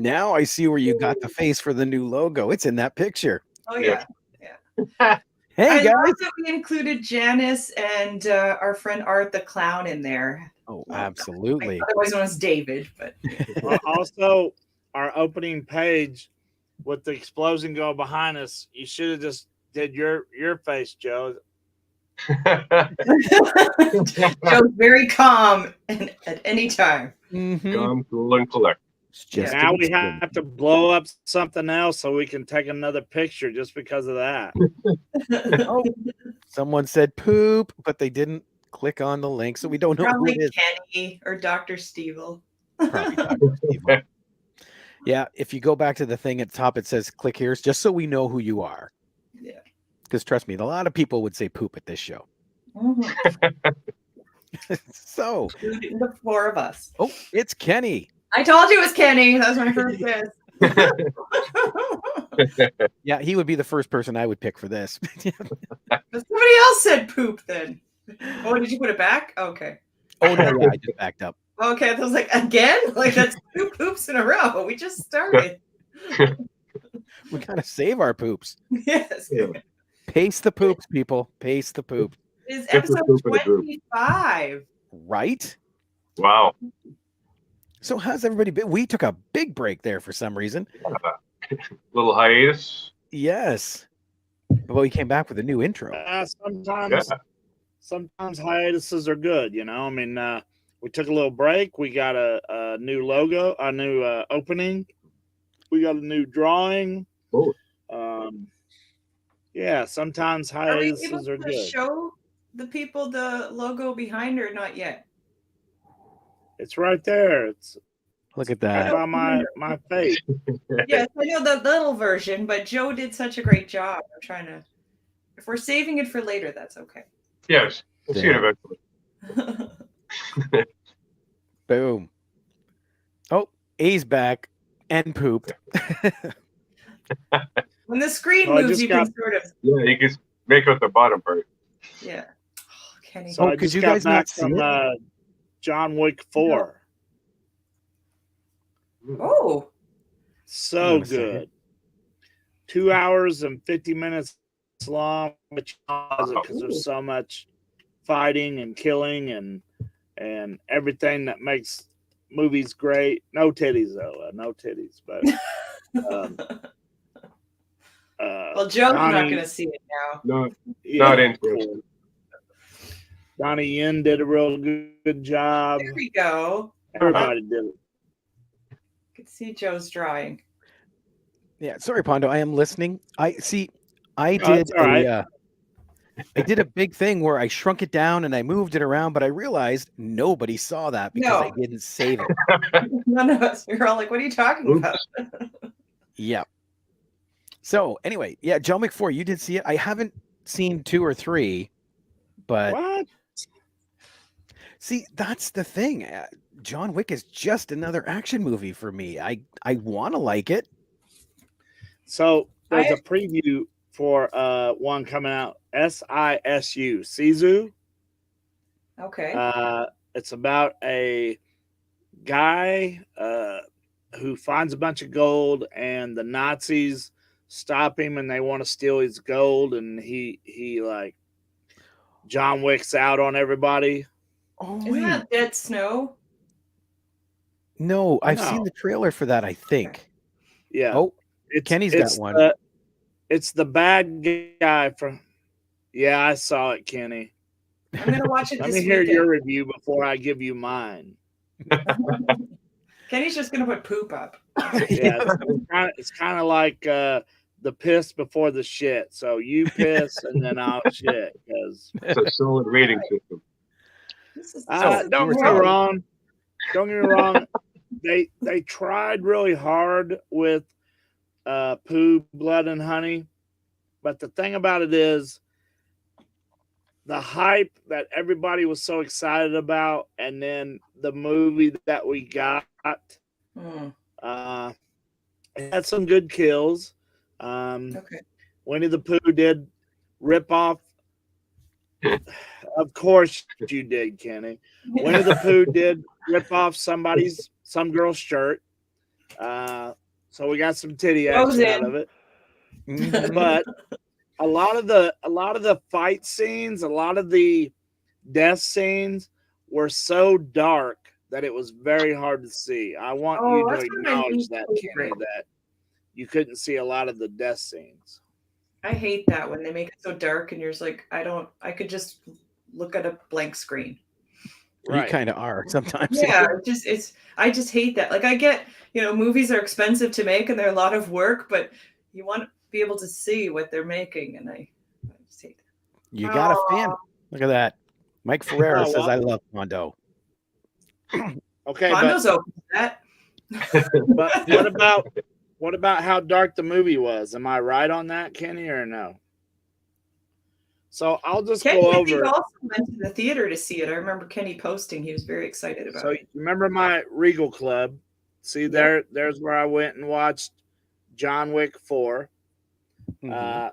Now I see where you got the face for the new logo. It's in that picture. Oh Yeah. yeah. Hey, I guys. love that we included Janice and our friend Art the clown in there. Oh, absolutely. Otherwise known as David, but Also, our opening page with the explosion going behind us, you should have just did your face, Joe. Joe's very calm and at any time. Mhm. Come, cool, and collect. It's just Now an we explosion. have to blow up something else so we can take another picture just because of that. Oh, someone said poop, but they didn't click on the link, so we don't know who Probably it is. Kenny or Dr. Stevel. Probably Dr. Steve. Yeah, if you go back to the thing at the top, it says click here, just so we know who you are. Yeah. Because trust me, a lot of people would say poop at this show. Mhm. So, Including the four of us. oh, it's Kenny. I told you it was Kenny. That was my first guess. Yeah, he would be the first person I would pick for this. But somebody else said poop then. Oh, did you put it back? Okay. Oh, no, yeah, I just backed up. Okay, I was like, again? Like, that's two poops in a row. We just started. We gotta save our poops. Yes. Yeah. Pace the poops, people. Pace the poop. It's Get the episode poop in the group. 25. Right? Wow. So how's everybody been? We took a big break there for some reason. Little hiatus. Yes. But we came back with a new intro. Sometimes hiatuses are good, you know. I mean, we took a little break. We got a new logo, a new opening. We got a new drawing. Oh. Yeah, sometimes Are we able hiatuses are to good. show the people the logo behind or not yet? It's right there. It's Look at right that. by my face. Yes, I know the little version, but Joe did such a great job. I'm trying to. If we're saving it for later, that's okay. Yes. We'll see it eventually. Boom. Oh, A's back and pooped. When the screen Oh, I moves, just you got- can sort of. Yeah, you can make out the bottom part. Yeah. Oh, Kenny. So Oh, I could just you got guys back not see from it? John Wick 4. Oh. So Hang on a second. good. 2 hours and 50 minutes long, because there's so much fighting and killing and everything that makes movies great. No titties though, no titties. But Well, Joe's not Donnie- going to see it now. No, yeah, not interested. Donnie Yen did a real good job. There we go. Everybody did it. I can see Joe's drawing. Yeah, sorry, Pondo. I am listening. I did it's all right. I did a big thing where I shrunk it down and I moved it around, but I realized nobody saw that because I No. didn't save it. None of us. We were all like, what are you talking Oops. about? Yeah. So anyway, yeah, John Wick 4, you did see it. I haven't seen 2 or 3, but What? see, that's the thing. John Wick is just another action movie for me. I want to like it. So there's a preview for one coming out. SISU. Sisu. Okay. It's about a guy who finds a bunch of gold, and the Nazis stop him, and they want to steal his gold, and he like John Wick's out on everybody. Oh Isn't wait, that Dead Snow? no, I've No. seen the trailer for that. I think. Yeah. Oh, Kenny's got one. It's the bad guy from. Yeah, I saw it, Kenny. I'm going to watch it Let this me hear weekend. your review before I give you mine. Kenny's just going to put poop up. Yeah, it's kind of like the piss before the shit. So you piss and then I'll shit. Because It's a solid rating system. This is don't get me wrong. Don't get me wrong. They tried really hard with Pooh, Blood and Honey, but the thing about it is the hype that everybody was so excited about, and then the movie that we got, Hmm. it had some good kills. Okay. Winnie the Pooh did rip off. Of course you did, Kenny. Winnie the Pooh did rip off some girl's shirt. So we got some titty action out of it. Mhm. But a lot of the fight scenes, a lot of the death scenes were so dark that it was very hard to see. I want you to That's one of my acknowledge least that, favorite. Kenny, that you couldn't see a lot of the death scenes. I hate that when they make it so dark and you're just like, I could just look at a blank screen. You Right. kind of are sometimes. Yeah, I just hate that. Like I get, movies are expensive to make and they're a lot of work, but you want to be able to see what they're making, and I just hate that. You got a fan. Look at that. Mike Ferreira Oh, says, well. I love Mondo. Okay, Pondo's open to that. but what about how dark the movie was? Am I right on that, Kenny, or no? So I'll just Kenny, go I think, over. also went to the theater to see it. I remember Kenny posting; he was very excited about So it. you remember my Regal Club? See, there's where I went and watched John Wick 4. Mhm.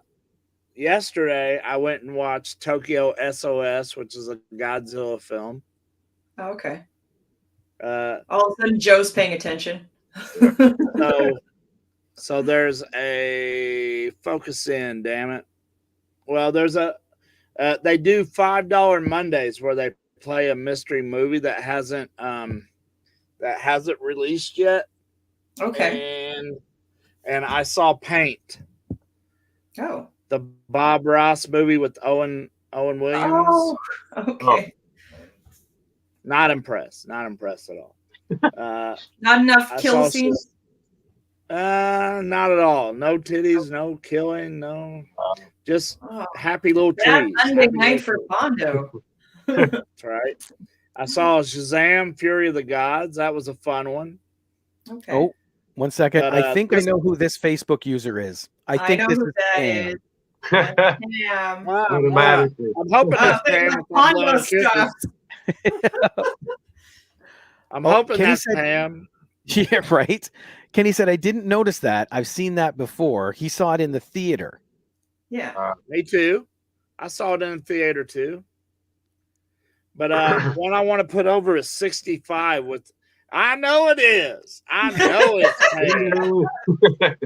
Yesterday, I went and watched Tokyo SOS, which is a Godzilla film. Oh, okay. Uh, All of a sudden, Joe's paying attention. so there's a focus in, damn it. Well, there's they do $5 Mondays where they play a mystery movie that hasn't released yet. Okay. And I saw Paint. Oh. The Bob Ross movie with Owen Williams. Oh, okay. Not impressed at all. Not enough kill scenes. Not at all. No titties, no killing, no. Just happy little trees. Monday night for Pondo. That's right. I saw Shazam: Fury of the Gods. That was a fun one. Okay. Oh, 1 second. But, I think I know who this Facebook user is. I think know this who is that Pam. is. Damn. Automatically. I'm hoping that's Pam. Pondo stuff. I'm hoping Kenny that's said, Pam. Yeah, right. Kenny said, I didn't notice that. I've seen that before. He saw it in the theater. Yeah. Me too. I saw it in the theater too. But one I want to put over is 65 with. I know it is. I know it's Pam.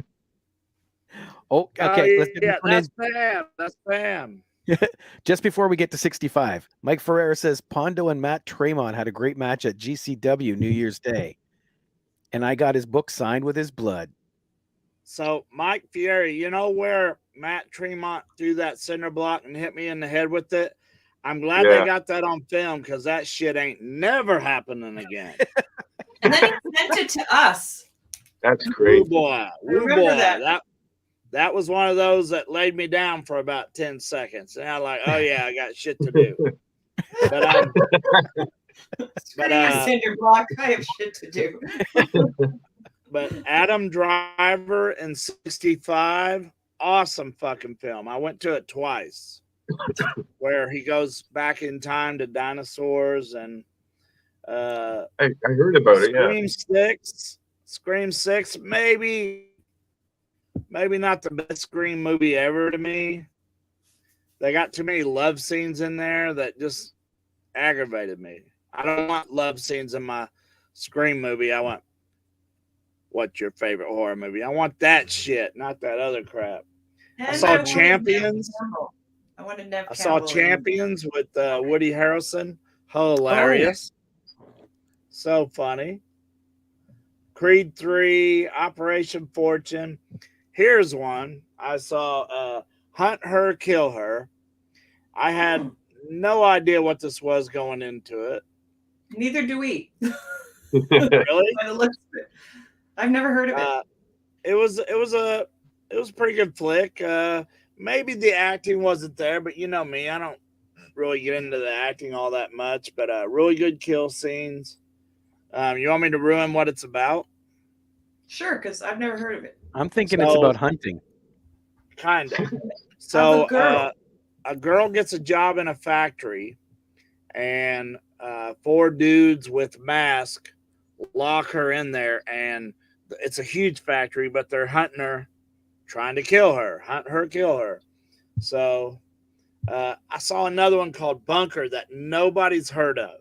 Okay. Let's get that's Pam. That's Pam. Just before we get to 65, Mike Ferreira says Pondo and Matt Tremont had a great match at GCW New Year's Day, and I got his book signed with his blood. So, Mike Fieri, you know where Matt Tremont threw that cinder block and hit me in the head with it? I'm glad they got that on film because that shit ain't never happening again. And then he sent it to us. That's great. Woo boy. That was one of those that laid me down for about 10 seconds. And I'm like, oh, yeah, I got shit to do. Cinder block. I have shit to do. But Adam Driver in 65, awesome fucking film. I went to it twice, where he goes back in time to dinosaurs and I heard about it. Yeah, Scream 6, maybe not the best Scream movie ever to me. They got too many love scenes in there that just aggravated me. I don't want love scenes in my Scream movie. I want, what's your favorite horror movie? I want that shit, not that other crap. And I saw Champions. I wanted Nev I saw Campbell Champions with Woody Harrelson. Hilarious. So funny. Creed 3, Operation Fortune. Here's one. I saw Hunt Her, Kill Her. I had no idea what this was going into it. Neither do we. Really? I've never heard of it. It was a pretty good flick. Maybe the acting wasn't there, but you know me, I don't really get into the acting all that much. But really good kill scenes. You want me to ruin what it's about? Sure, because I've never heard of it. I'm thinking it's about hunting. Kind of. So a girl gets a job in a factory, and 4 dudes with masks lock her in there, and it's a huge factory, but they're hunting her, trying to kill her. Hunt her, kill her. So I saw another one called Bunker that nobody's heard of.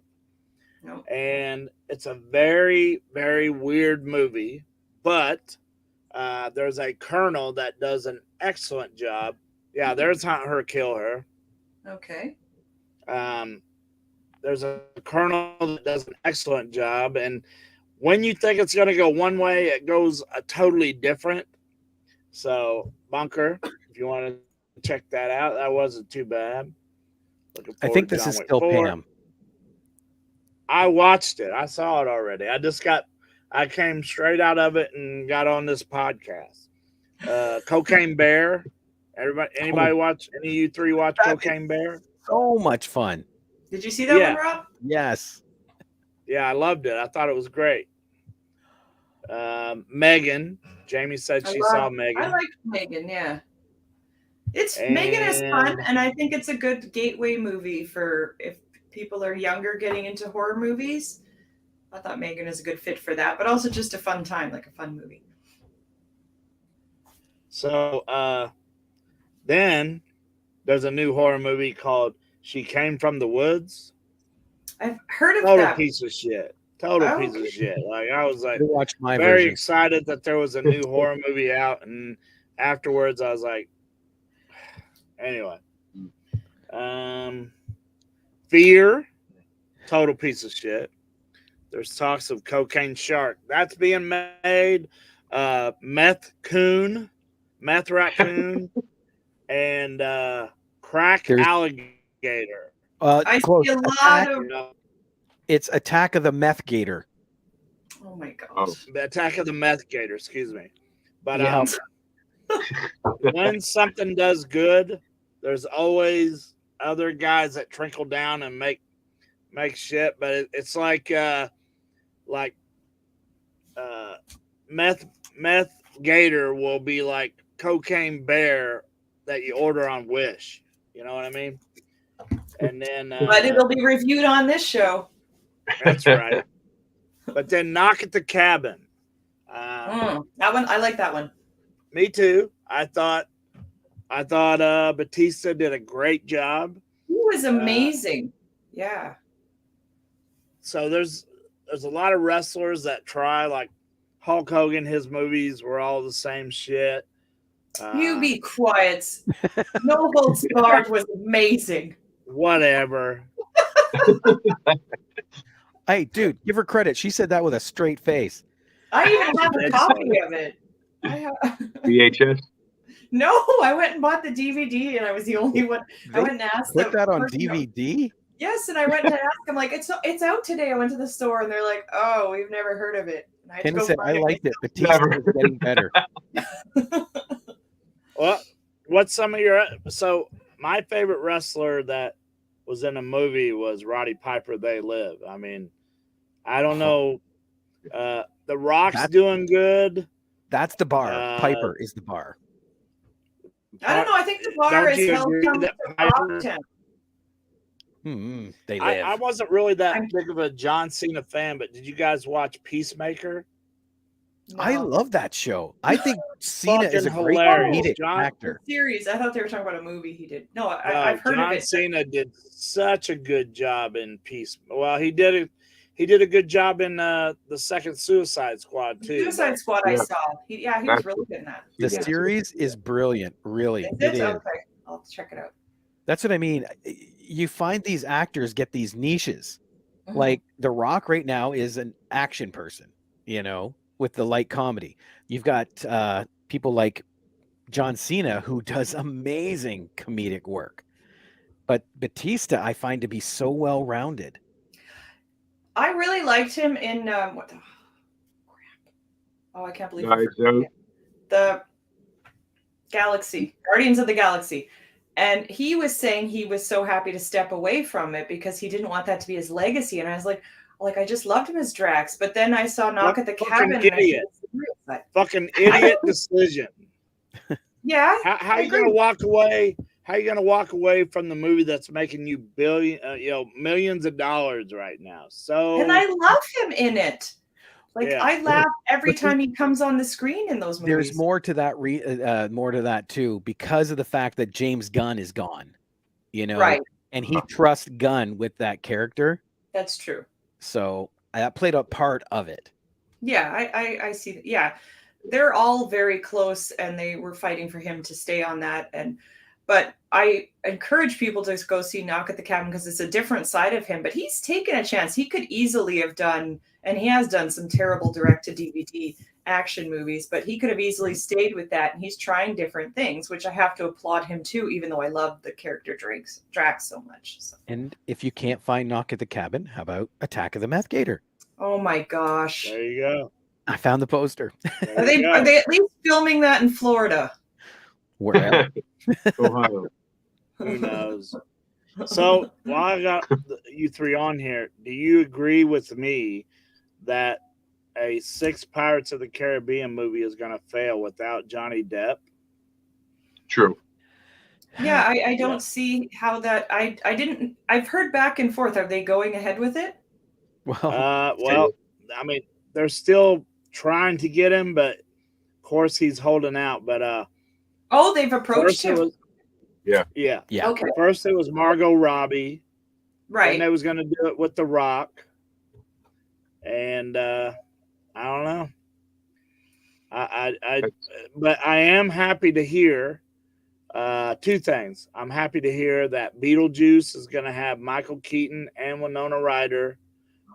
Nope. And it's a very, very weird movie. but there's a colonel that does an excellent job. Yeah, there's Hunt Her, Kill Her. Okay. There's a colonel that does an excellent job, and when you think it's going to go one way, it goes a totally different. So, Bunker, if you want to check that out, that wasn't too bad. I think this is still Pam. I watched it. I saw it already. I came straight out of it and got on this podcast. Cocaine Bear. Anybody watch? Any of you three watch Cocaine Bear? So much fun. Did you see that one, Rob? Yes. Yeah, I loved it. I thought it was great. Megan. Jamie said she saw Megan. I liked Megan, yeah. Megan is fun, and I think it's a good gateway movie for if people are younger getting into horror movies. I thought Megan is a good fit for that, but also just a fun time, like a fun movie. So then there's a new horror movie called She Came from the Woods. I've heard of Total that. piece of shit. Total piece of shit. Like I was like very version. excited that there was a new horror movie out, and afterwards I was like, anyway. Fear, total piece of shit. There's talks of Cocaine Shark. That's being made. Meth Raccoon, and Crack Alligator. I see a lot of. It's Attack of the Meth Gator. Oh my gosh. The Attack of the Meth Gator, excuse me. But when something does good, there's always other guys that trickle down and make shit. But it's like Meth Gator will be like Cocaine Bear that you order on Wish. You know what I mean? And then but it'll be reviewed on this show. That's right. But then Knock at the Cabin. That one, I like that one. Me too. I thought Batista did a great job. He was amazing. Yeah. So there's a lot of wrestlers that try, like Hulk Hogan. His movies were all the same shit. You be quiet. No Holds Barred was amazing. Whatever. Hey, dude, give her credit. She said that with a straight face. I even have a copy of it. VHS? No, I went and bought the DVD, and I was the only one. I went and asked them. Put that on DVD? Yes, and I went to ask them, like, it's out today. I went to the store, and they're like, oh, we've never heard of it. Ken said, I liked it. Batista is getting better. Well, what's some of your... So, my favorite wrestler that was in a movie was Roddy Piper, They Live. I mean, I don't know. The Rock's doing good. That's the bar. Piper is the bar. I don't know. I think the bar is held down to the top 10. They live. I wasn't really that big of a John Cena fan, but did you guys watch Peacemaker? No. I love that show. I think Cena is a great comedic actor. Series. I thought they were talking about a movie he did. No, I've heard of it. John Cena did such a good job in Peace. Well, he did a good job in the second Suicide Squad too. Suicide Squad, I saw. He was really good in that. The series is brilliant. Really, it is. Okay, I'll have to check it out. That's what I mean. You find these actors get these niches. Mm-hmm. Like The Rock right now is an action person, with the light comedy. You've got people like John Cena who does amazing comedic work. But Batista, I find to be so well-rounded. I really liked him in what the crap? Oh, I can't believe it. The Galaxy, Guardians of the Galaxy. And he was saying he was so happy to step away from it because he didn't want that to be his legacy. And I was like, I just loved him as Drax. But then I saw Knock at the Cabin. Idiot. Fucking idiot decision. Yeah. How are you going to walk away? How are you going to walk away from the movie that's making you millions of dollars right now? And I love him in it. I laugh every time he comes on the screen in those movies. There's more to that, too, because of the fact that James Gunn is gone, right? And he trusts Gunn with that character. That's true. So that played a part of it. Yeah, I see that. Yeah, they're all very close, and they were fighting for him to stay on that. But I encourage people to go see Knock at the Cabin because it's a different side of him. But he's taken a chance. He could easily have done, and he has done some terrible direct-to-DVD action movies, but he could have easily stayed with that. And he's trying different things, which I have to applaud him too, even though I love the character Drax so much. So. And if you can't find Knock at the Cabin, how about Attack of the Meth Gator? Oh my gosh. There you go. I found the poster. Are they at least filming that in Florida? Wherever. Ohio. Who knows? So while I got you three on here, do you agree with me that a 6 Pirates of the Caribbean movie is going to fail without Johnny Depp? True. Yeah, I don't see how that. I've heard back and forth. Are they going ahead with it? Well, I mean, they're still trying to get him, but of course he's holding out. But they've approached him. Yeah. Okay. First it was Margot Robbie, right? And they was going to do it with The Rock, and I don't know. But I am happy to hear 2 things. I'm happy to hear that Beetlejuice is going to have Michael Keaton and Winona Ryder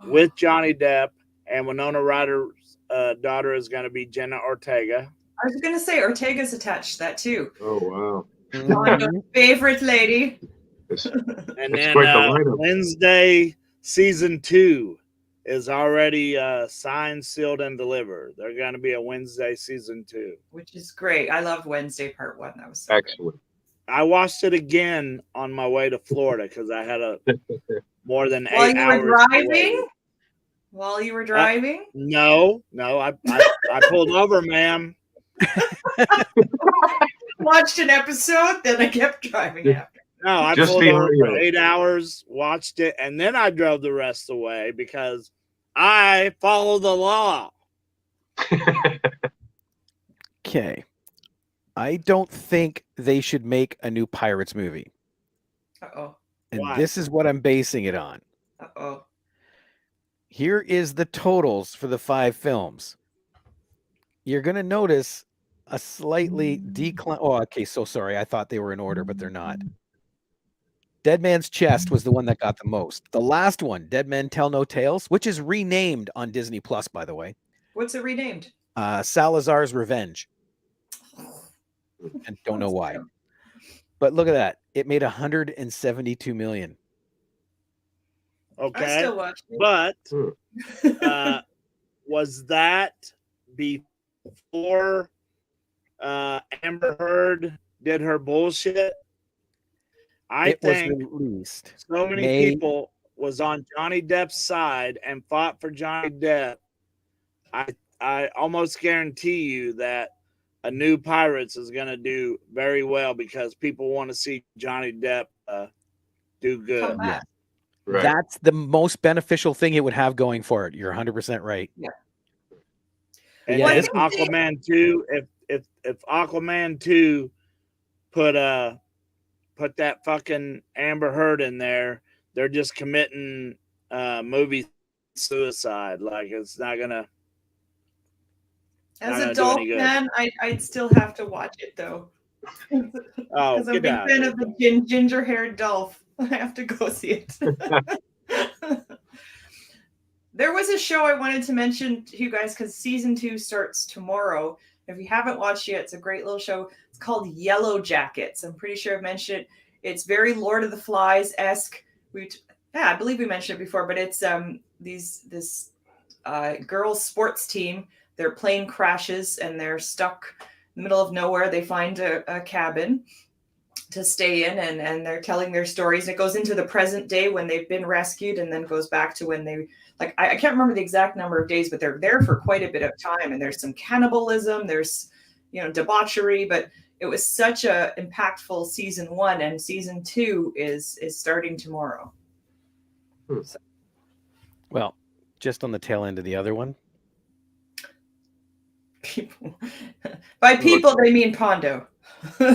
with Johnny Depp, and Winona Ryder's daughter is going to be Jenna Ortega. I was going to say Ortega's attached to that too. Oh, wow. My favorite lady. And then Wednesday season 2 is already signed, sealed, and delivered. They're going to be a Wednesday season 2, which is great. I loved Wednesday part 1. That was so excellent. Good. I watched it again on my way to Florida because I had more than 8 hours. While you were driving? No, I pulled over, ma'am. Watched an episode, then I kept driving after. No, I pulled over for 8 hours, watched it, and then I drove the rest of the way because I follow the law. Okay. I don't think they should make a new Pirates movie. Uh-oh. And this is what I'm basing it on. Uh-oh. Here is the totals for the 5 films. You're going to notice a slightly decline. Oh, okay. So sorry. I thought they were in order, but they're not. Dead Man's Chest was the one that got the most. The last one, Dead Men Tell No Tales, which is renamed on Disney Plus, by the way. What's it renamed? Salazar's Revenge. And don't know why. But look at that. It made $172 million. Okay. I still watched it. But was that before Amber Heard did her bullshit? I think so many people was on Johnny Depp's side and fought for Johnny Depp. I almost guarantee you that a new Pirates is going to do very well because people want to see Johnny Depp do good. Yeah. Right. That's the most beneficial thing it would have going for it. You're 100% right. Yeah. And if Aquaman 2, if Aquaman 2 put that fucking Amber Heard in there, they're just committing movie suicide. Like it's not gonna. As a adult man, I'd still have to watch it though. Because I'm a big fan of the ginger-haired Dolph. I have to go see it. There was a show I wanted to mention to you guys because season 2 starts tomorrow. If you haven't watched it, it's a great little show. It's called Yellow Jackets. I'm pretty sure I've mentioned it. It's very Lord of the Flies-esque. I believe we mentioned it before, but it's this girls' sports team. Their plane crashes and they're stuck in the middle of nowhere. They find a cabin to stay in and they're telling their stories. It goes into the present day when they've been rescued and then goes back to when they, I can't remember the exact number of days, but they're there for quite a bit of time. And there's some cannibalism, there's, debauchery, but it was such a impactful season 1 and season 2 is starting tomorrow. So. Well, just on the tail end of the other one. People. By people, they mean Pondo. Was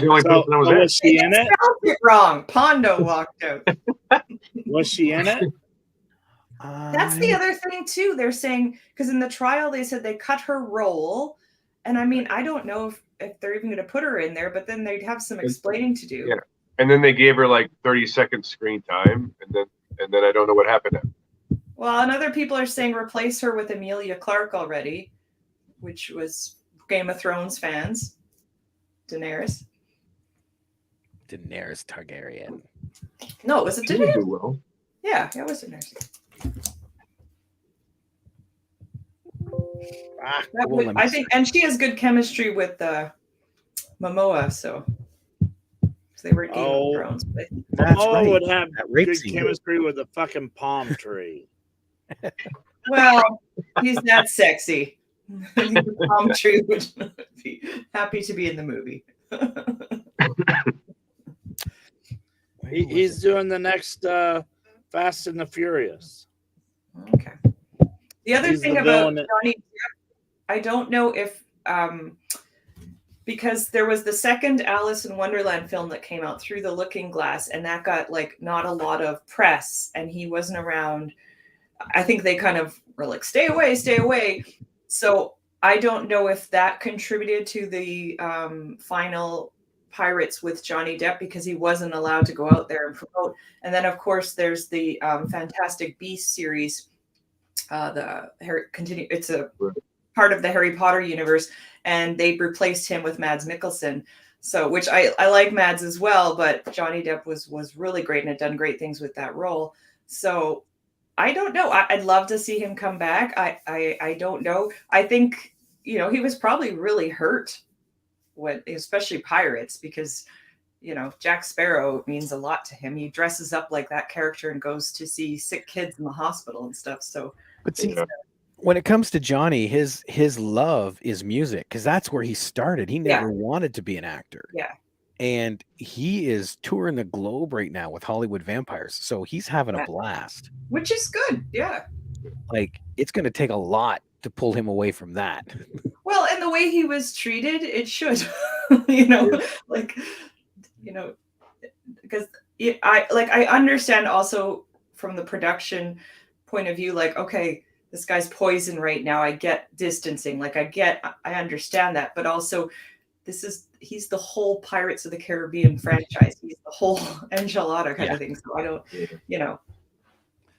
the only person that was she in it? It wrong. Pondo walked out. Was she in it? That's the other thing too. They're saying, because in the trial they said they cut her role, and I mean, I don't know if they're even going to put her in there, but then they'd have some explaining to do. Yeah, and then they gave her like 30-second screen time, and then I don't know what happened. Well, and other people are saying replace her with Emilia Clarke already, which was Game of Thrones fans. Daenerys Targaryen. No, was it She would Daenerys? do well. Yeah, it was Daenerys. I think, and she has good chemistry with Momoa, so they were Game of Thrones. But Momoa would have good chemistry with a fucking palm tree. Well, he's that sexy. The palm tree would be happy to be in the movie. He's doing the next Fast and the Furious. Okay. The other thing about Johnny Depp, I don't know if because there was the second Alice in Wonderland film that came out, Through the Looking Glass, and that got like not a lot of press, and he wasn't around. I think they kind of were like, stay away, stay away. So I don't know if that contributed to the final Pirates with Johnny Depp, because he wasn't allowed to go out there and promote. And then, of course, there's the Fantastic Beasts series. It's a part of the Harry Potter universe, and they replaced him with Mads Mikkelsen. So, which I like Mads as well, but Johnny Depp was really great and had done great things with that role. So I don't know. I'd love to see him come back. I don't know. I think, he was probably really hurt when, especially Pirates, because, Jack Sparrow means a lot to him. He dresses up like that character and goes to see sick kids in the hospital and stuff. So, but see, when it comes to Johnny, his love is music, because that's where he started. He never wanted to be an actor. Yeah. And he is touring the globe right now with Hollywood Vampires. So he's having a blast. Which is good. Yeah. Like, it's going to take a lot to pull him away from that. Well, and the way he was treated, it should, because I understand also from the production point of view, like, okay, this guy's poison right now. I get distancing. Like, I understand that, but also he's the whole Pirates of the Caribbean franchise. He's the whole enchilada kind of thing. So I don't,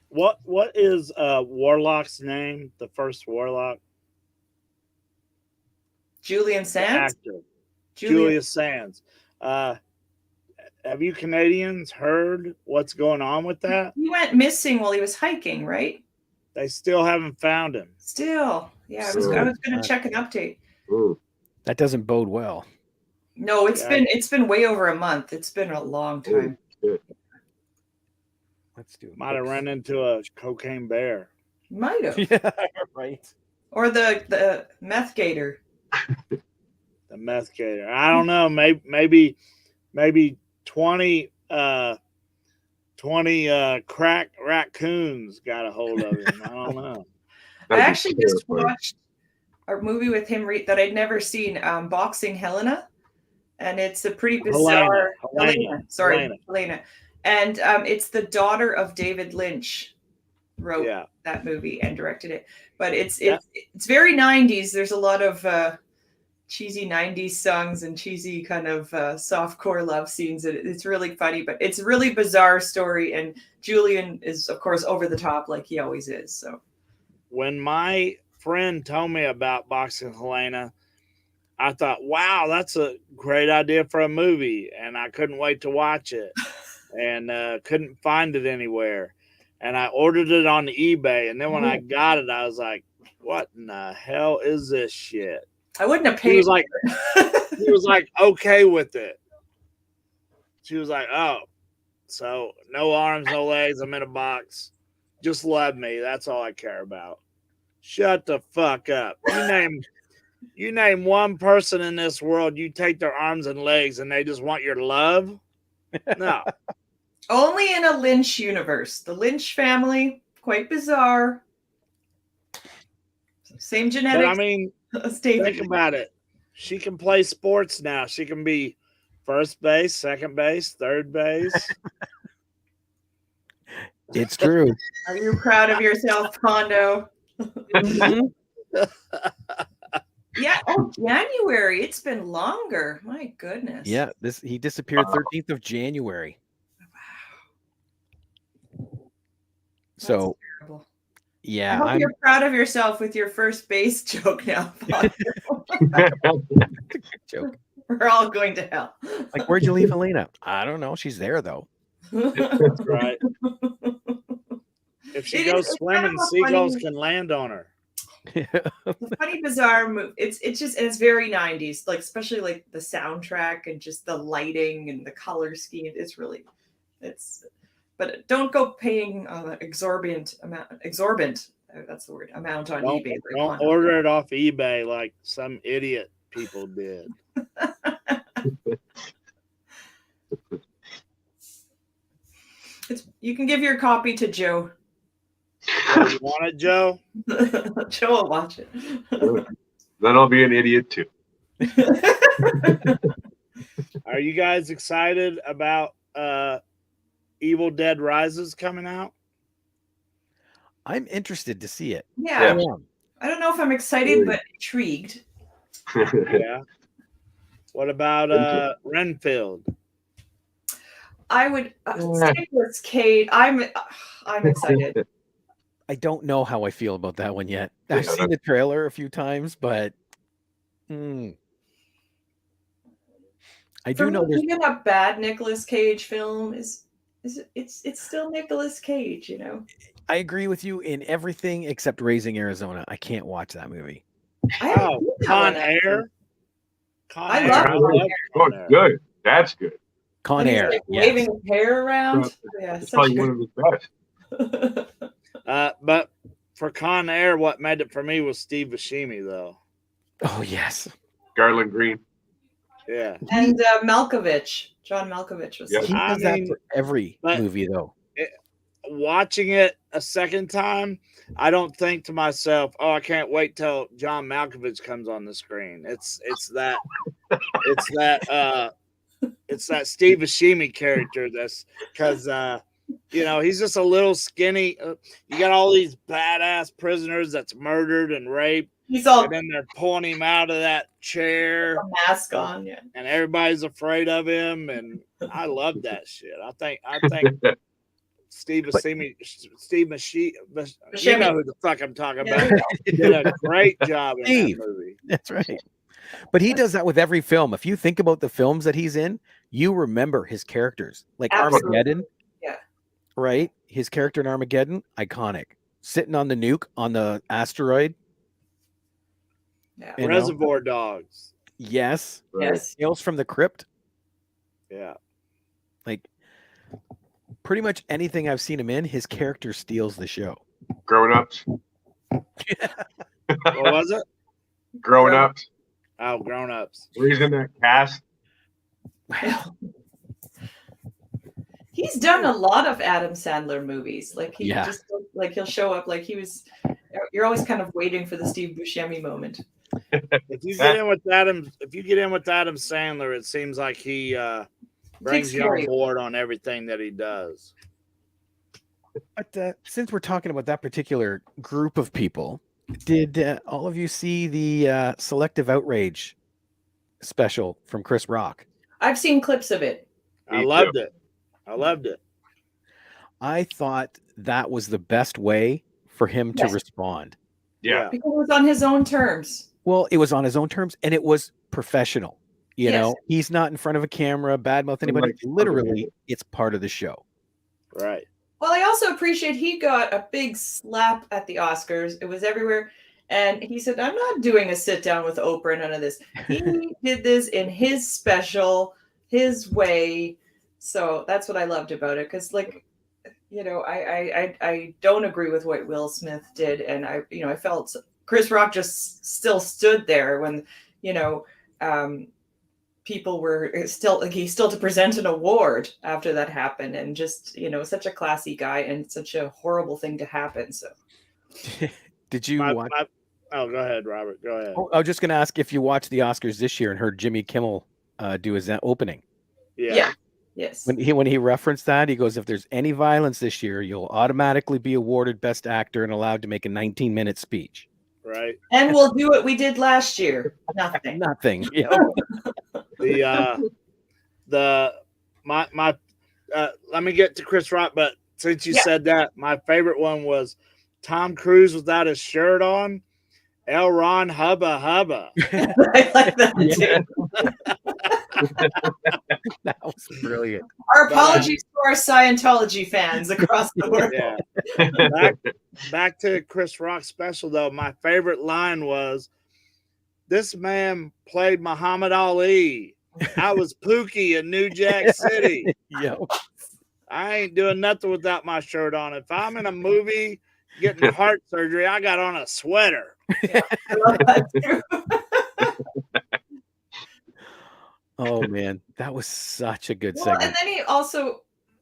What is Warlock's name? The first Warlock? Julian Sands? Julius Sands. Have you Canadians heard what's going on with that? He went missing while he was hiking, right? They still haven't found him. Still. Yeah, I was going to check an update. That doesn't bode well. No, it's been way over a month. It's been a long time. Let's do it. Might have run into a cocaine bear. Might have. Yeah, right. Or the meth gator. The meth gator. I don't know. Maybe 20 crack raccoons got a hold of him. I don't know. I actually just watched a movie with him that I'd never seen, Boxing Helena, and it's a pretty bizarre. Helena. And it's the daughter of David Lynch wrote that movie and directed it. But it's very 90s. There's a lot of cheesy 90s songs and cheesy kind of softcore love scenes. It's really funny, but it's a really bizarre story. And Julian is, of course, over the top like he always is. So when my friend told me about Boxing Helena, I thought, wow, that's a great idea for a movie. And I couldn't wait to watch it. And couldn't find it anywhere. And I ordered it on eBay. And then when I got it, I was like, what in the hell is this shit? I wouldn't have paid. He was like, okay with it. She was like, oh, so no arms, no legs. I'm in a box. Just love me. That's all I care about. Shut the fuck up. You name one person in this world, you take their arms and legs and they just want your love? No. Only in a Lynch universe. The Lynch family, quite bizarre. Same genetics. But I mean, think about it. She can play sports now. She can be first base, second base, third base. It's true. Are you proud of yourself, Pondo? Mhm. Yeah. Oh, January. It's been longer. My goodness. Yeah, he disappeared 13th of January. So terrible. yeah, I hope I'm you're proud of yourself with your first base joke now, Pondo. joke. We're all going to hell. Like, where'd you leave Helena? I don't know. She's there though. That's right. If she It goes is swimming, kind of a seagulls funny- can land on her. The funny, bizarre movie. It's just, it's very 90s, like especially like the soundtrack and just the lighting and the color scheme. But don't go paying exorbitant amount. That's the word. Amount on Don't, eBay. don't order it off eBay like some idiot people did. You can give your copy to Joe. Oh, you want it, Joe? Joe will watch it. Then I'll be an idiot too. Are you guys excited about Evil Dead Rises coming out? I'm interested to see it. Yeah. Yeah. I don't know if I'm excited, but intrigued. Yeah. What about Renfield? I would Nicolas Cage. I'm excited. I don't know how I feel about that one yet. I've seen the trailer a few times, but I do know there's even a bad Nicolas Cage film it's still Nicolas Cage, you know. I agree with you in everything except Raising Arizona. I can't watch that movie. Oh, Con Air. I love Con Air. Good. That's good. Con Air. Like waving his hair around. Yeah, it's probably one of his best. But for Con Air, what made it for me was Steve Buscemi, though. Oh yes, Garland Green. Yeah, and Malkovich. John Malkovich was. Yes. he does that for every movie, though. Watching it a second time, I don't think to myself, "Oh, I can't wait till John Malkovich comes on the screen." It's that Steve Buscemi character. That's because he's just a little skinny. You got all these badass prisoners that's murdered and raped. And then they're pulling him out of that chair, a mask on, yeah, and everybody's afraid of him. And I love that shit. I think Steve Buscemi, you know who the fuck I'm talking about, did a great job in that movie. That's right. But he does that with every film. If you think about the films that he's in, you remember his characters. Like Armageddon. Yeah. Right? His character in Armageddon, iconic. Sitting on the nuke on the asteroid. Yeah. Reservoir Dogs. Yes. Yes. Tales from the Crypt. Yeah. Like pretty much anything I've seen him in, his character steals the show. Grown Ups. What was it? Grown Ups. Oh, Grown Ups. Where he's in that cast. Well, he's done a lot of Adam Sandler movies. Like he'll show up like he was. You're always kind of waiting for the Steve Buscemi moment. If you get in with Adam Sandler, it seems like he brings you on board on everything that he does. But since we're talking about that particular group of people, did all of you see the Selective Outrage special from Chris Rock? I've seen clips of it. I loved it. I thought that was the best way for him to respond. Yeah. Because it was on his own terms. Well, it was on his own terms, and it was professional. You know, he's not in front of a camera, badmouth anybody. Literally, it's part of the show. Right. Well, I also appreciate he got a big slap at the Oscars. It was everywhere. And he said, I'm not doing a sit down with Oprah, none of this. He did this in his special, his way. So that's what I loved about it. Because, like, I don't agree with what Will Smith did. And I felt Chris Rock just still stood there when, people were still to present an award after that happened, and just such a classy guy, and such a horrible thing to happen. So did you watch go ahead, Robert, go ahead. I was just gonna ask if you watched the Oscars this year and heard Jimmy Kimmel do his opening. Yeah. Yes. When he referenced that, he goes, "If there's any violence this year, you'll automatically be awarded Best Actor and allowed to make a 19-minute speech." Right. And we'll do what we did last year. Nothing. Nothing. Yeah. Let me get to Chris Rock, but since you Yeah. said that, my favorite one was Tom Cruise without his shirt on. El Ron Hubba Hubba. I like that too. That was brilliant. Our apologies to our Scientology fans across the world. Yeah. Back to Chris Rock special though. My favorite line was, "This man played Muhammad Ali. I was Pookie in New Jack City. Yeah. I ain't doing nothing without my shirt on. If I'm in a movie getting heart surgery, I got on a sweater." Yeah, I love that too. Oh man, that was such a good Well, segment. and then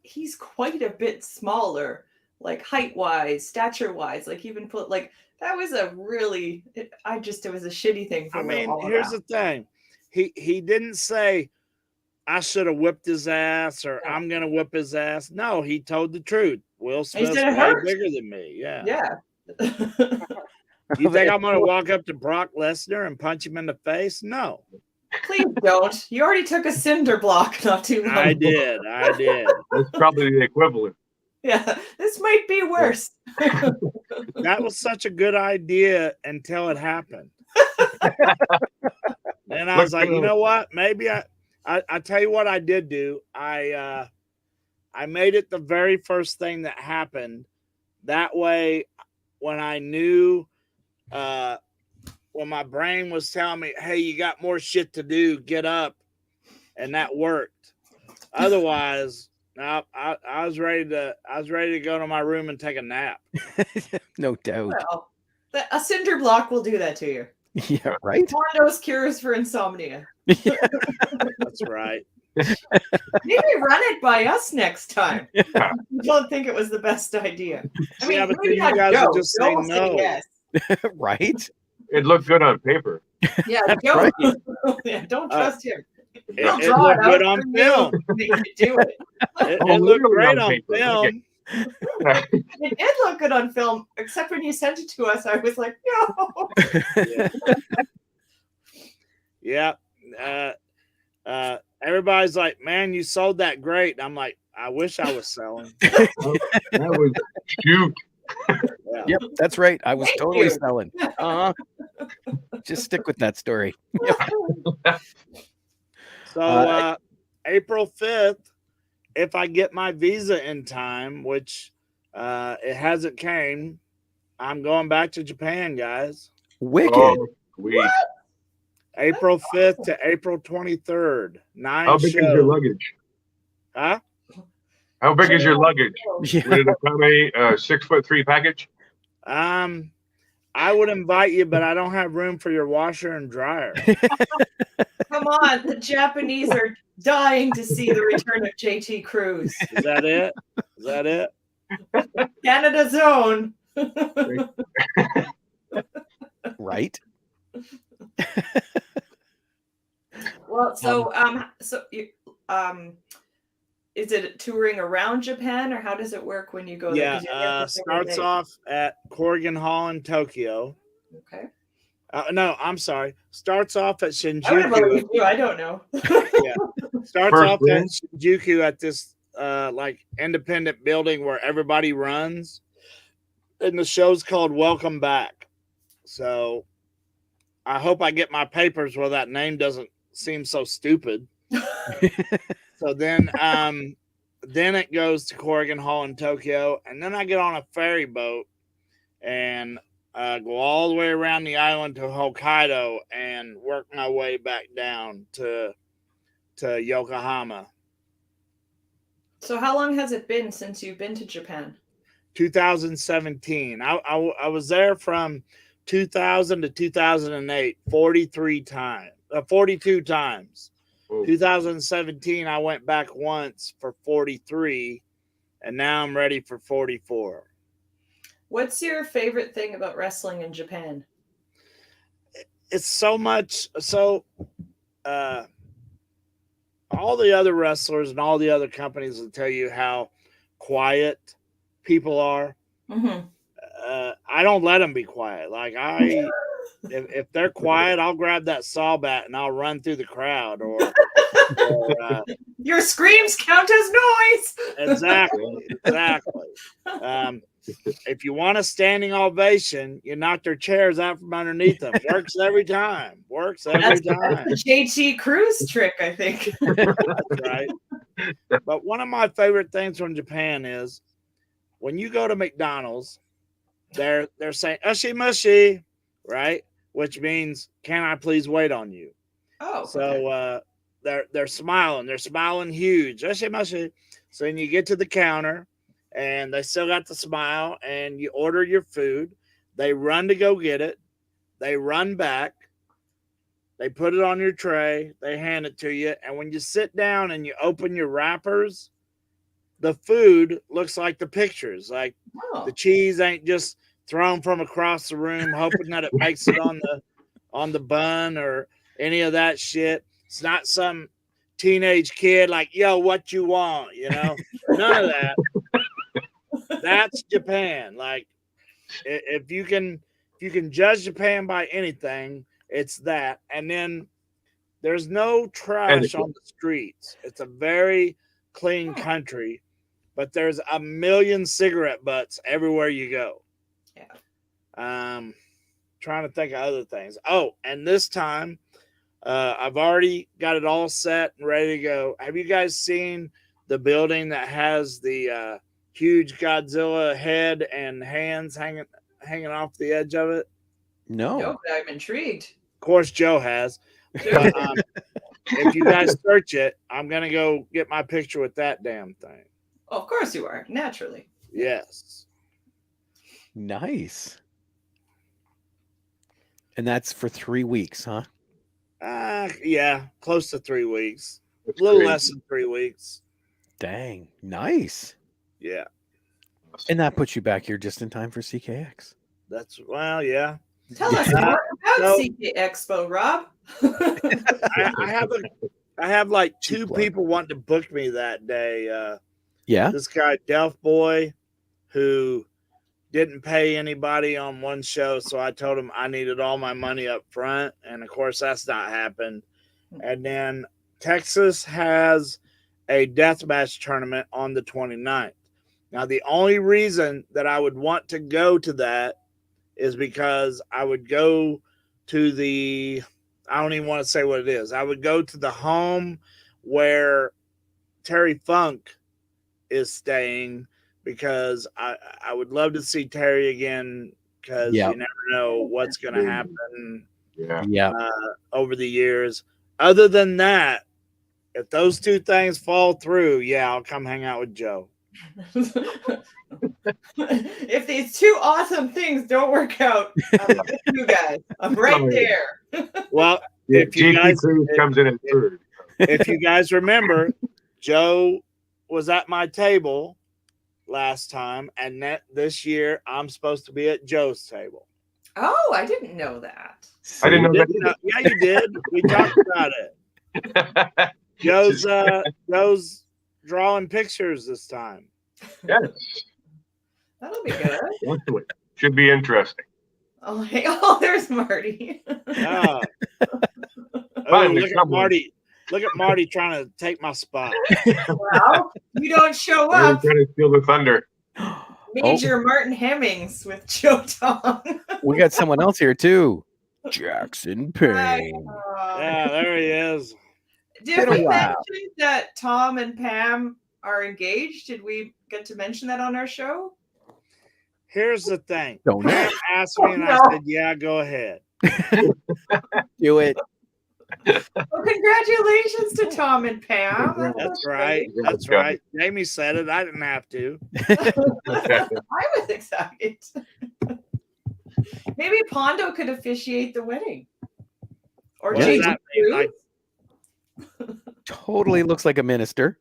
he's quite a bit smaller, like height wise, stature wise, like even put like that was a really it was a shitty thing for I Will mean, all here's around. the thing. He didn't say, "I should have whipped his ass," or "I'm gonna whip his ass." No, he told the truth. Will Smith's said it way hurt. bigger than me. Yeah. Yeah. You think I'm gonna walk up to Brock Lesnar and punch him in the face? No. Please don't. You already took a cinder block not too long I ago. did. That's probably the equivalent. Yeah, this might be worse. That was such a good idea until it happened. And I was like, you know what? Maybe I tell you what I did do. I made it the very first thing that happened. That way, when I knew, when my brain was telling me, "Hey, you got more shit to do, get up," and that worked. Otherwise, I was ready to go to my room and take a nap. No doubt. Well, a cinder block will do that to you. Yeah, right? Mondo's cures for insomnia. That's right. Maybe run it by us next time. I don't think it was the best idea. I mean, Yeah, but maybe then you not guys would Joe. just say Joe will no. yes. Right? It looked good on paper. Yeah, Joe. Right. Yeah, don't trust him. It He'll looked draw it good out on for you film. to make you do it. It looked literally great on on paper. film. It did look good on film, except when you sent it to us, I was like, no. Yeah. Everybody's like, "Man, you sold that great." And I'm like, I wish I was selling. That was shoot. Yeah. Yep, that's right. I was Thank totally you. selling. Just stick with that story. So April 5th, if I get my visa in time, which it hasn't came, I'm going back to Japan, guys. Wicked. Oh, sweet. April 5th to April 23rd. 9 How big is your shows. luggage? Huh? How big is your luggage? Yeah. Would it accommodate a 6'3" package? I would invite you, but I don't have room for your washer and dryer. Come on, the Japanese are dying to see the return of JT Cruz. Is that it? Is that it? Canada's own. Right? Well, is it touring around Japan, or how does it work when you go there? 'Cause you're there for several Starts days. off at Corrigan Hall in Tokyo. Okay. No, I'm sorry. Starts off at I would Shinjuku. have believed you. I don't know. Yeah. Starts First off day? at Shinjuku at this like independent building where everybody runs. And the show's called Welcome Back. So I hope I get my papers where that name doesn't seem so stupid. So then it goes to Corrigan Hall in Tokyo, and then I get on a ferry boat and go all the way around the island to Hokkaido and work my way back down to Yokohama. So how long has it been since you've been to Japan? 2017. I was there from 2000 to 2008, 42 times. Oh. 2017, I went back once for 43, and now I'm ready for 44. What's your favorite thing about wrestling in Japan? It's so much. So, all the other wrestlers and all the other companies will tell you how quiet people are. Mm-hmm. I don't let them be quiet. Like if they're quiet, I'll grab that saw bat and I'll run through the crowd. Or your screams count as noise. Exactly. If you want a standing ovation, you knock their chairs out from underneath them. Works every time. That's the JT Cruz trick, I think. That's right. But one of my favorite things from Japan is when you go to McDonald's, they're saying "ushi mushi," right? Which means, "Can I please wait on you?" Oh, so they're smiling. They're smiling huge. "Ushi mushi." So then you get to the counter, and they still got the smile, and you order your food. They run to go get it. They run back. They put it on your tray. They hand it to you. And when you sit down and you open your wrappers, the food looks like the pictures. Like the cheese ain't just thrown from across the room, hoping that it makes it on the bun or any of that shit. It's not some teenage kid like, "Yo, what you want?" None of that. That's Japan. Like, if you can judge Japan by anything, it's that. And then there's no trash on the streets. It's a very clean country, but there's a million cigarette butts everywhere you go. Yeah. Trying to think of other things. Oh, and this time, I've already got it all set and ready to go. Have you guys seen the building that has the huge Godzilla head and hands hanging off the edge of it? No, but I'm intrigued. Of course, Joe has. But, if you guys search it, I'm gonna go get my picture with that damn thing. Oh, of course you are, naturally. Yes. Nice. And that's for 3 weeks, huh? Yeah, close to 3 weeks. A little less than 3 weeks. Dang, nice. Yeah. And that puts you back here just in time for CKX. Yeah. Tell us more about CK Expo, Rob. I have like 2 people wanting to book me that day. Yeah. This guy, Delph Boy, who didn't pay anybody on one show, so I told him I needed all my money up front, and of course that's not happened. And then Texas has a deathmatch tournament on the 29th. Now, the only reason that I would want to go to that is because I would go to I don't even want to say what it is. I would go to the home where Terry Funk is staying, because I would love to see Terry again, because you never know what's going to happen over the years. Other than that, if those 2 things fall through, I'll come hang out with Joe. If these 2 awesome things don't work out, I'm with you guys. I'm right there. Well, if you guys comes in at third. If you guys remember, Joe was at my table last time, and this year I'm supposed to be at Joe's table. Oh, I didn't know that. I didn't know that. Yeah, you did. We talked about it. Joe's drawing pictures this time. Yes. That'll be good. Should be interesting. Oh, hey, oh, there's Marty. Oh, look at Marty. Look at Marty trying to take my spot. Well, you don't show I'm up. trying to steal the thunder. Major Martin Hemmings with Joe Tong. We got someone else here too. Jackson Payne. Yeah, there he is. Did we mention that Tom and Pam are engaged? Did we get to mention that on our show? Here's the thing. Don't Pam asked me, and I said, "Yeah, go ahead. Do it." Well, congratulations to Tom and Pam. That's right. That's right. Jamie said it. I didn't have to. I was excited. Maybe Pondo could officiate the wedding. Or JT Cruz. Totally looks like a minister.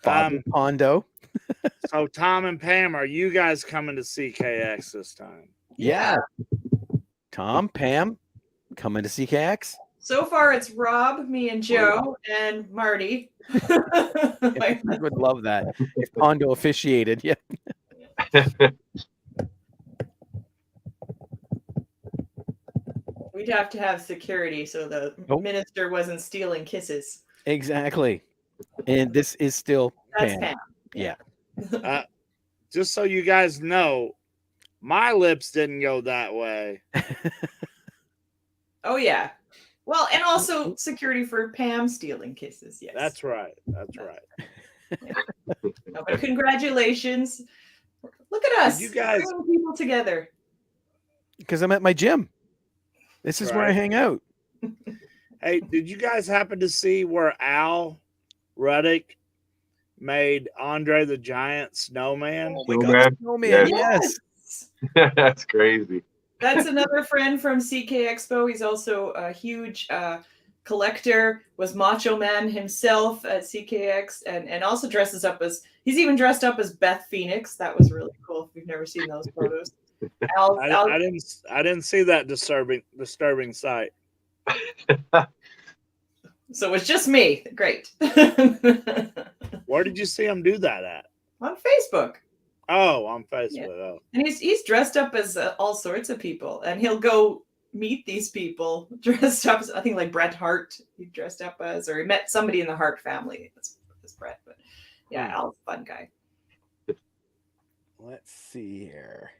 Pondo. So Tom and Pam, are you guys coming to CKX this time? Yeah. Tom, Pam, coming to CKX. So far, it's Rob, me, and Joe, and Marty. I would love that if Pondo officiated. Yeah. We'd have to have security so the minister wasn't stealing kisses. Exactly. And this is still That's Pam. Pam. Yeah. Just so you guys know, my lips didn't go that way. Oh, yeah. Well, and also security for Pam stealing kisses. Yes. That's right. That's right. Yeah. No, but congratulations. Look at us. You guys bringing people together. Because I'm at my gym. This is where I hang out. Hey, did you guys happen to see where Al Ruddick made Andre the Giant Snowman? Oh my God, Snowman, yes. That's crazy. That's another friend from CK Expo. He's also a huge collector, was Macho Man himself at CKX, and also dresses up as, he's even dressed up as Beth Phoenix. That was really cool if you've never seen those photos. I didn't see that disturbing sight. So it's just me. Great. Where did you see him do that at? On Facebook. Oh, on Facebook. Yeah. Oh. And he's dressed up as all sorts of people, and he'll go meet these people dressed up as, I think, like Bret Hart he dressed up as, or he met somebody in the Hart family. That's Bret, but yeah, Al's a fun guy. Let's see here.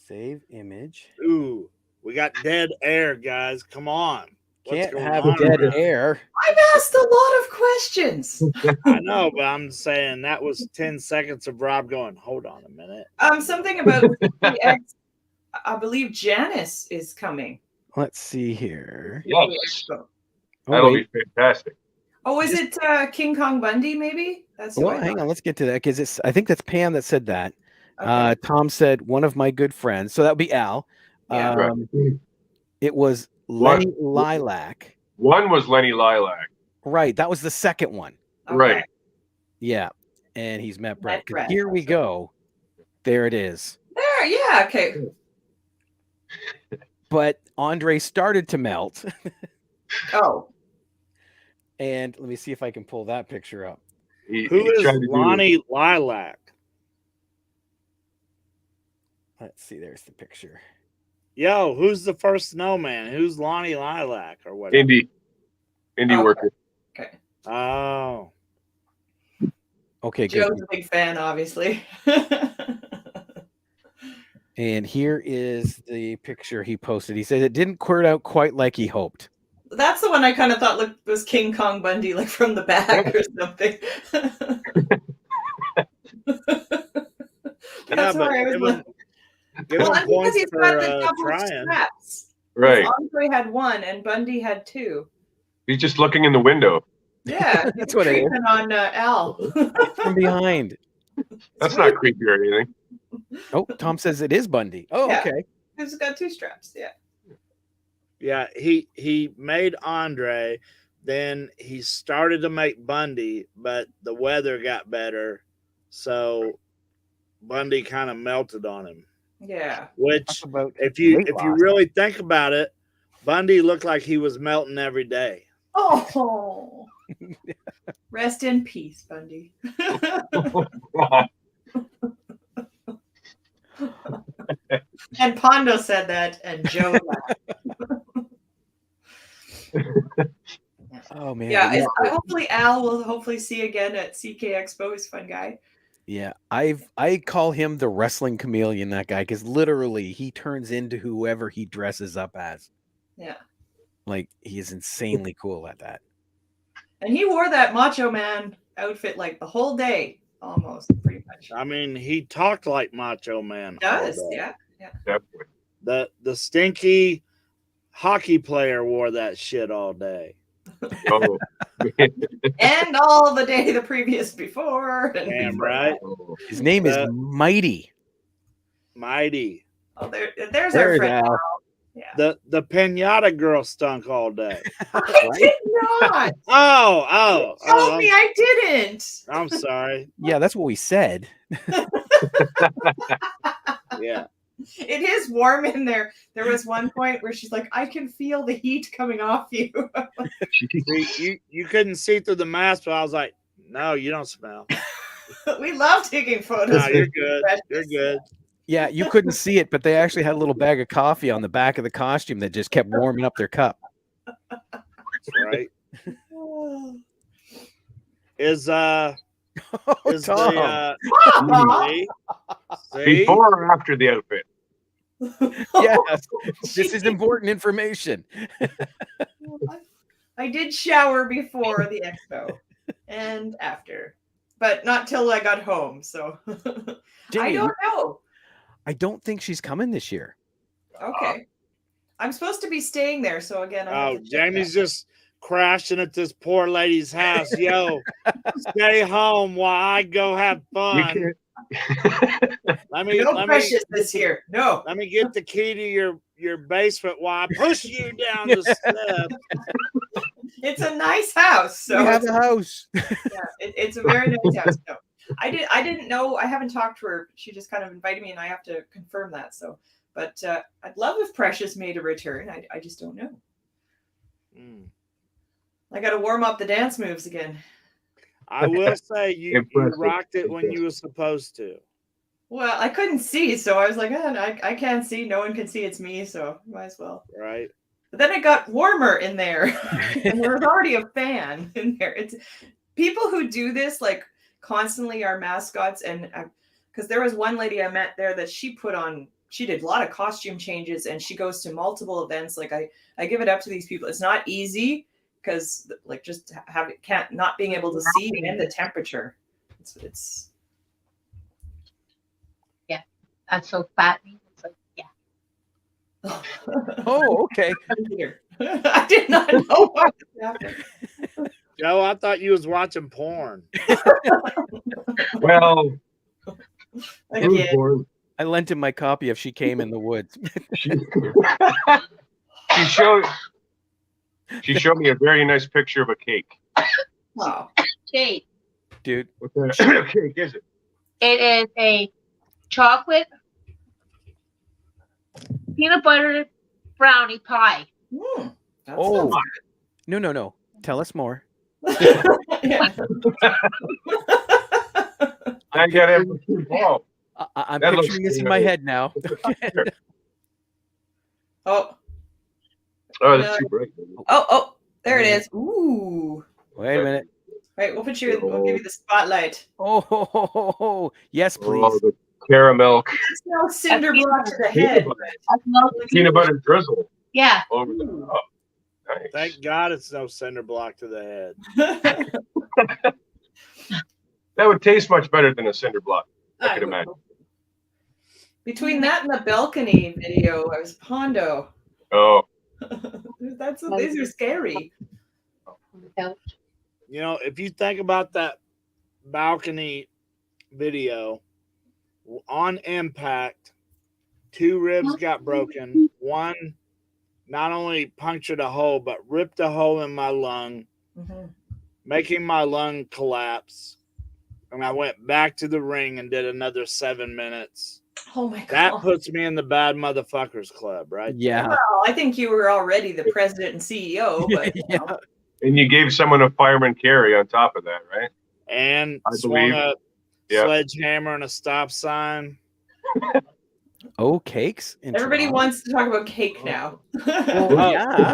Save image. Ooh, we got dead air, guys. Come on. Can't have dead air. I've asked a lot of questions. I know, but I'm saying that was 10 seconds of Rob going, hold on a minute. Something about the ex, I believe Janice is coming. Let's see here. Yes. That'll be fantastic. Oh, is it King Kong Bundy, maybe? That's well, hang on, let's get to that, because I think that's Pam that said that. Okay. Tom said one of my good friends. So that would be Al. Yeah. It was Lenny Lilac. One was Lenny Lilac. Right. That was the second one. Okay. Right. Yeah. And he's met Brett. Brett. Here we go. There it is. There, yeah, okay. But Andre started to melt. Oh. And let me see if I can pull that picture up. Who is Lonnie Lilac? Let's see. There's the picture. Yo, who's the first snowman? Who's Lonnie Lilac or whatever? Indie worker. Okay. Oh. Okay, Joe's good. a big fan, obviously. And here is the picture he posted. He said it didn't quit out quite like he hoped. That's the one I kind of thought was King Kong Bundy, like from the back or something. That's why I was Well, and because he's got the double trying. straps. Right. Andre had one and Bundy had two. He's just looking in the window. Yeah, That's what it is. on Al. From behind. That's not creepy or anything. Oh, Tom says it is Bundy. Oh, Yeah. okay. He's got two straps. Yeah. Yeah, he made Andre, then he started to make Bundy, but the weather got better, so Bundy kind of melted on him. Yeah. Which, if you really think about it, Bundy looked like he was melting every day. Oh. Rest in peace, Bundy. And Pondo said that, and Joe laughed. Oh man. Yeah, hopefully Al will hopefully see again at CK Expo. He's a fun guy. Yeah, I call him the wrestling chameleon, that guy, because literally he turns into whoever he dresses up as. Yeah. Like, he is insanely cool at that. And he wore that Macho Man outfit like the whole day, almost, pretty much. I mean, he talked like Macho Man. He does, yeah. Definitely. The stinky hockey player wore that shit all day. Oh. And all the day the previous before. Damn right. His name is Mighty. Mighty. Oh, there's our friend. Al. Yeah. The pinata girl stunk all day. I did not. Oh. Told me I didn't. I'm sorry. Yeah, that's what we said. Yeah. It is warm in there. There was one point where she's like, I can feel the heat coming off you. See, you couldn't see through the mask, but I was like, no, you don't smell. We love taking photos. No, you're with good. Precious. You're good. Yeah, you couldn't see it, but they actually had a little bag of coffee on the back of the costume that just kept warming up their cup. That's right. Oh. Is Oh, the see? Before or after the outfit? Yes, this is important information. I did shower before the expo and after, but not till I got home. So I Jamie, don't know. I don't think she's coming this year. Okay. I'm supposed to be staying there. So again, I have Oh, to check Jamie's that. just crashing at this poor lady's house. Yo, stay home while I go have You fun. can't. No Precious this year. No. Let me get the key to your basement while I push you down the steps. It's a nice house. So We have a house. yeah, it's a very nice house. No, I didn't know. I haven't talked to her. She just kind of invited me, and I have to confirm that. So, but I'd love if Precious made a return. I just don't know. I got to warm up the dance moves again. I will say you Impressive. rocked it when you were supposed to. Well, I couldn't see, so I was like, I can't see. No one can see. It's me, so might as well. Right. But then it got warmer in there, and there was already a fan in there. It's people who do this like constantly are mascots, and because there was one lady I met there that she did a lot of costume changes, and she goes to multiple events. Like I give it up to these people. It's not easy because like just not being able to see and the temperature. It's That's so fattening. It's like, yeah. Oh, okay. I did not know what was happening. Joe, I thought you was watching porn. Well, Again. I lent him my copy of She Came in the Woods. she showed me a very nice picture of a cake. Wow. Jade, Dude, What kind of cake is it? it is a chocolate peanut butter brownie pie. That Oh. sounds no. Tell us more. good. Yeah. I got it. Oh, I'm That looks picturing this in good. my head now. Oh, that's too bright. oh, there it is. Ooh. Wait a minute. Right, we'll give you the spotlight. Oh, yes, please. Oh, the caramel That's no cinder block to the head. peanut butter drizzle Yeah. over the top. Nice. Thank God it's no cinder block to the head. That would taste much better than a cinder block. I could imagine. Between that and the balcony video, I was Pondo. Oh, These are scary. You know, if you think about that balcony video, on impact, 2 ribs got broken. One not only punctured a hole, but ripped a hole in my lung, making my lung collapse. And I went back to the ring and did another 7 minutes. Oh my God. That puts me in the bad motherfuckers club, right? Yeah. Well, I think you were already the president and CEO, but Yeah. and you gave someone a fireman carry on top of that, right? And I swung believe. a Yeah. sledgehammer and a stop sign. Oh, cakes. in everybody Toronto? wants to talk about cake now. Well, yeah.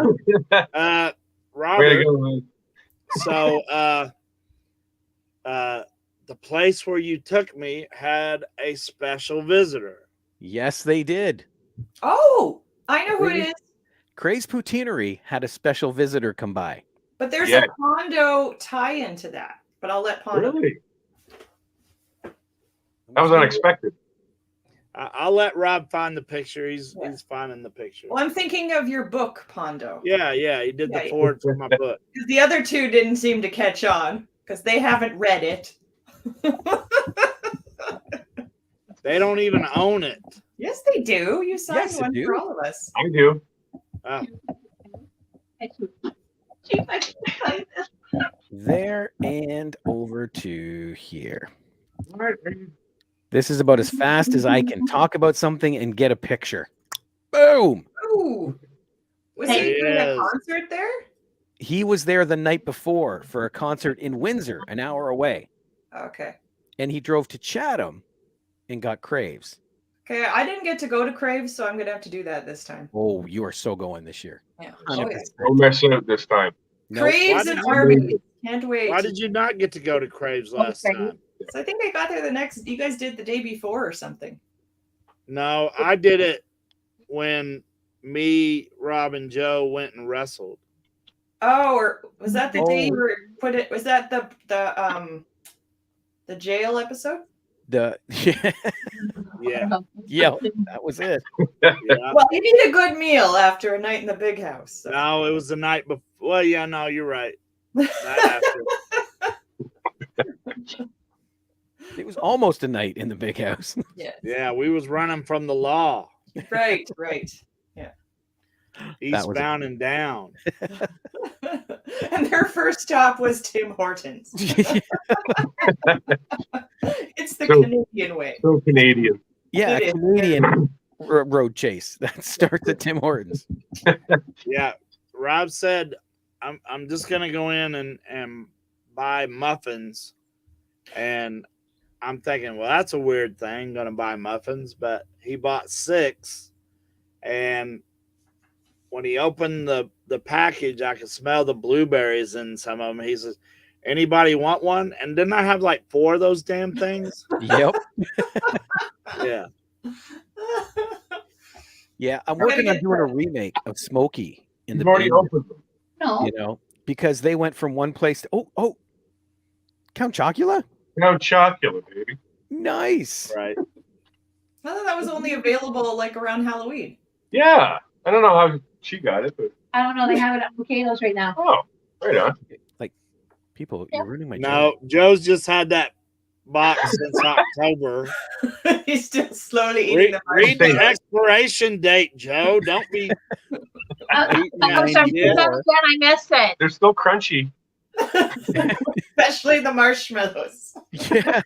Robert, Way to go, man. so the place where you took me had a special visitor. Yes, they did. Oh, I know who it is. Craze Poutineery had a special visitor come by. But there's Yeah. a Pondo tie-in to that. But I'll let Pondo. Really? That was unexpected. I'll let Rob find the picture. He's finding the picture. Well, I'm thinking of your book, Pondo. Yeah, he did the Yeah. forward for my book. Because the other two didn't seem to catch on because they haven't read it. They don't even own it. Yes, they do. You signed Yes, they one do. for all of us. I do. Oh, There and over to here. What? This is about as fast as I can talk about something and get a picture. Boom. Ooh. Was There he he doing a is. concert there? He was there the night before for a concert in Windsor, an hour away. Okay. And he drove to Chatham and got Craves. Okay, I didn't get to go to Crave, so I'm gonna have to do that this time. Oh, you are so going this year. Yeah. 100%. Oh, yeah. Don't mess it up this time. Nope. Craves Why and did you- Arby's. Can't wait. Why did you not get to go to Craves last Okay. time? So I think I got there the next. You guys did the day before or something. No, I did it when me, Rob, and Joe went and wrestled. Oh, or was that the day Oh. you were put it? Was that the jail episode? Yeah, Yeah. yeah, that was it. Yeah. Well, you need a good meal after a night in the big house. So. No, it was the night before. Well, yeah, no, you're right. Night after. It was almost a night in the big house. Yeah. Yeah, we was running from the law, Right. eastbound and down. And their first stop was Tim Hortons. It's the So- Canadian way. So Canadian. Yeah, It a is. Canadian road chase that starts at Tim Hortons. Yeah, Rob said, "I'm just gonna go in and buy muffins," and I'm thinking, well, that's a weird thing, gonna buy muffins. But he bought 6, and when he opened the package, I could smell the blueberries in some of them. He says, "Anybody want one?" And didn't I have like 4 of those damn things? Yep. Yeah. Yeah, I'm We're gonna working on get doing a remake of Smokey in the You've already bin, opened them. No. you know, because they went from one place to oh, Count Chocula? Count Chocula, baby. Nice. Right. I thought that was only available like around Halloween. Yeah. I don't know how she got it, but I don't know. They have it at Volcanoes right now. oh, right on. People, you're ruining my No, joke. Joe's just had that box since October. He's still slowly eating Read the the expiration date, Joe. Don't be. I'm Yeah, sorry. yeah. Again, I missed it. They're still crunchy. especially the marshmallows. Yeah.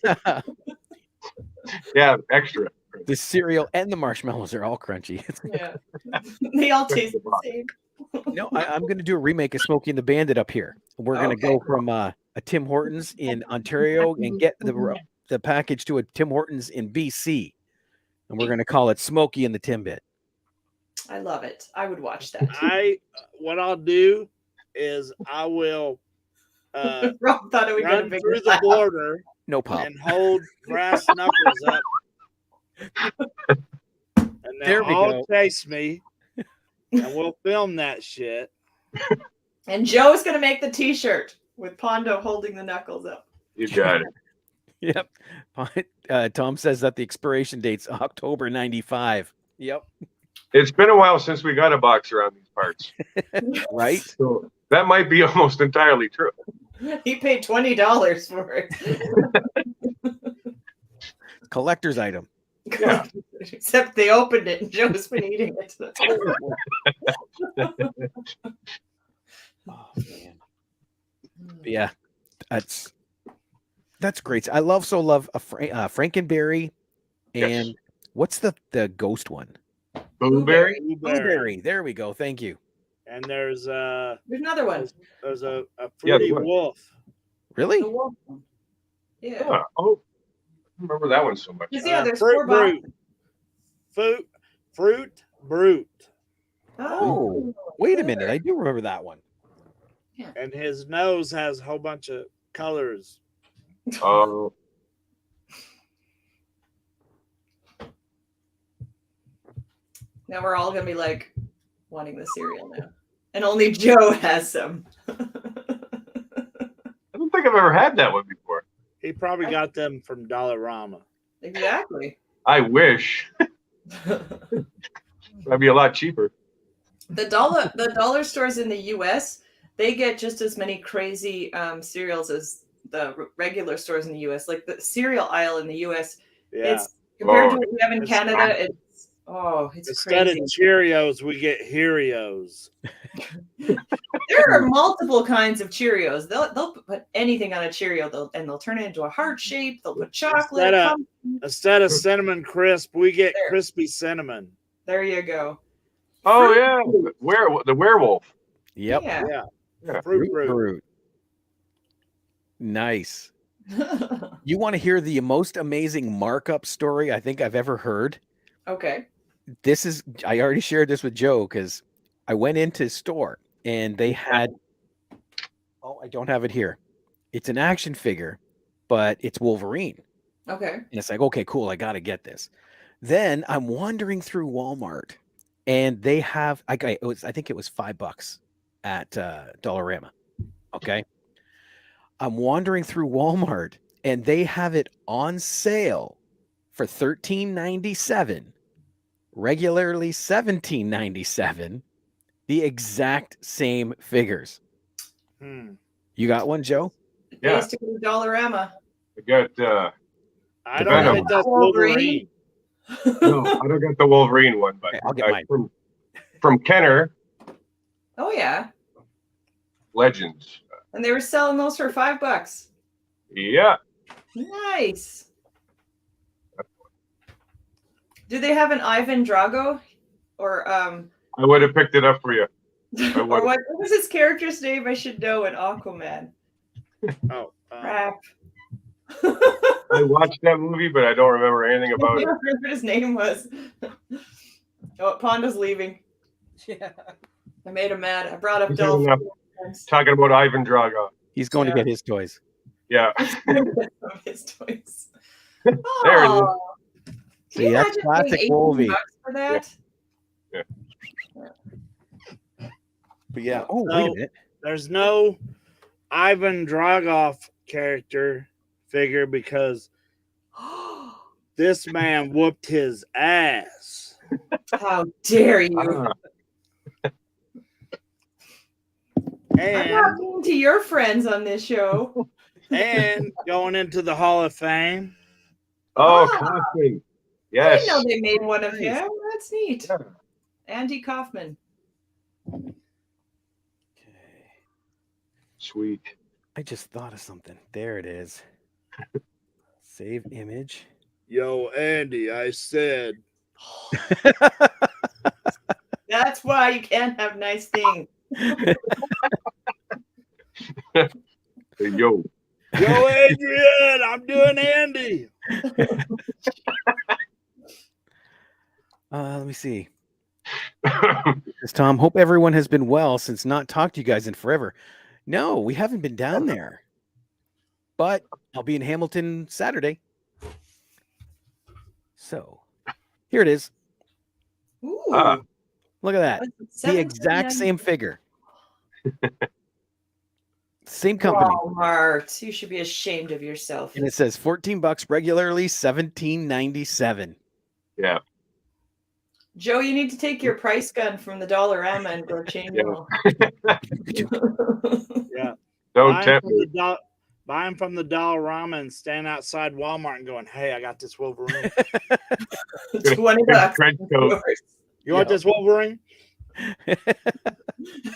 Yeah, extra. The cereal and the marshmallows are all crunchy. Yeah, they all taste the same. No, I'm going to do a remake of Smokey and the Bandit up here. We're going to Okay. go from a Tim Hortons in Ontario and get the package to a Tim Hortons in BC. And we're going to call it Smokey and the Timbit. I love it. I would watch that. What I'll do is I will Rob thought it would get a run bigger through the laugh. border No pop. and hold brass knuckles up, and There they'll we all go. chase me, and we'll film that shit. And Joe's gonna make the T-shirt with Pondo holding the knuckles up. You got it. Yep. Tom says that the expiration date's October 95. Yep. It's been a while since we got a box around these parts. Right? So that might be almost entirely true. He paid $20 for it. Collector's item. Yeah. Except they opened it and Joe's been eating it. Oh, man. Yeah. That's great. I love a Frankenberry and Yes. what's the ghost one? Blueberry? Blueberry. There we go. Thank you. And there's There's another one. a Yeah, fruity the one. wolf. Really? The wolf one. Yeah. Yeah. Oh, I remember that one so much. Yeah, there's Fruit 4 boxes. Brute. Fruit Brute. Oh, wait a minute. I do remember that one. And his nose has a whole bunch of colors. Oh, Now we're all gonna be like wanting the cereal now, and only Joe has some. I don't think I've ever had that one before. He probably got them from Dollarama. Exactly. I wish. That'd be a lot cheaper. The dollar stores in the U.S. they get just as many crazy cereals as the regular stores in the U.S. Like the cereal aisle in the U.S. Yeah. It's compared to Oh, what we have in it's Canada. Oh, it's Instead crazy. of Cheerios, we get Heroes. There are multiple kinds of Cheerios. They'll put anything on a Cheerio, they'll turn it into a heart shape. They'll put chocolate. Instead of cinnamon crisp, we get There. crispy cinnamon. There you go. Oh Fruit. yeah, the werewolf. Yep. Yeah. Yeah. Fruit. Nice. You want to hear the most amazing markup story I think I've ever heard? Okay. I already shared this with Joe because I went into a store and they had, I don't have it here. It's an action figure, but it's Wolverine. Okay. And it's like, okay, cool. I got to get this. Then I'm wandering through Walmart and they have, I think it was $5 at Dollarama. Okay. I'm wandering through Walmart and they have it on sale for $13.97, regularly $17.97, the exact same figures. You got one, Joe? Yeah. Pays to go to Dollarama. I got I don't think that's Wolverine. no, I don't got the Wolverine one, but Okay, I'll get mine. From Kenner Oh yeah. Legends. And they were selling those for $5. Yeah. Nice. Do they have an Ivan Drago? Or I would have picked it up for you. or what was his character's name? I should know in Aquaman. Oh, Crap. I watched that movie, but I don't remember anything I about don't it. remember what his name was. Oh, Ponda's leaving. Yeah. I made him mad. I brought up He's Dolph. talking about Ivan Drago. He's going Yeah. to get his toys. Yeah. His toys. There it is. Oh, See, that's classic Wolvie. for that. Yeah. But yeah. Oh, wait So- a minute. there's no Ivan Dragoff character figure because this man whooped his ass. How dare you? I'm And not mean to your friends on this show. and going into the Hall of Fame. Oh, Ah. Kaufman. I Yes. didn't know they made one of him. That's neat. Yeah. Andy Kaufman. Sweet. I just thought of something. There it is. Save image. Yo, Andy, I said. That's why you can't have nice things. Hey, yo. Yo, Adrian, I'm doing Andy. Let me see. This Tom, hope everyone has been well since not talked to you guys in forever. No, we haven't been down there. But I'll be in Hamilton Saturday. So here it is. Ooh. Look at that. What's it, The exact $17.99? same figure. Same company. Walmart. You should be ashamed of yourself. And it says $14 regularly, $17.97. Yeah. Joe, you need to take your price gun from the Dollarama and go change it. Yeah. Don't tempt me. Buying from the Dollarama and stand outside Walmart and going, hey, I got this Wolverine. $20. Trench coat. You want this Wolverine? I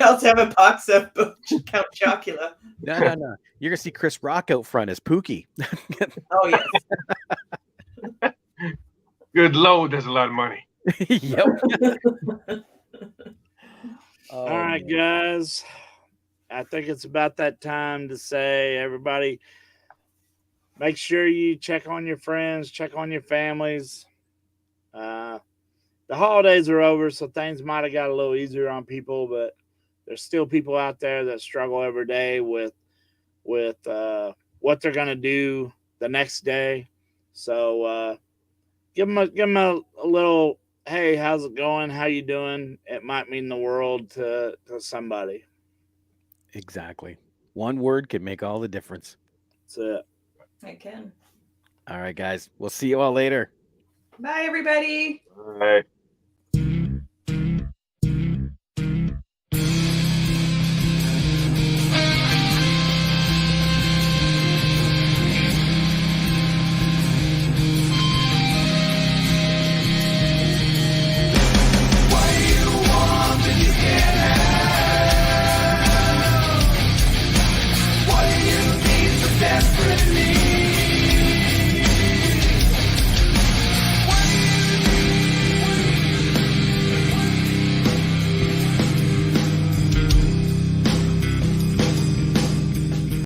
also have a box of Count Chocula. No. You're going to see Chris Rock out front as Pookie. Oh, yes. Good load. There's a lot of money. Yep. All right, guys. I think it's about that time to say, everybody, make sure you check on your friends, check on your families. The holidays are over, so things might have got a little easier on people, but there's still people out there that struggle every day with what they're going to do the next day. So give them a little, hey, how's it going? How you doing? It might mean the world to somebody. Exactly. One word could make all the difference. That's it. I can. All right, guys. We'll see you all later. Bye, everybody. All right. destiny.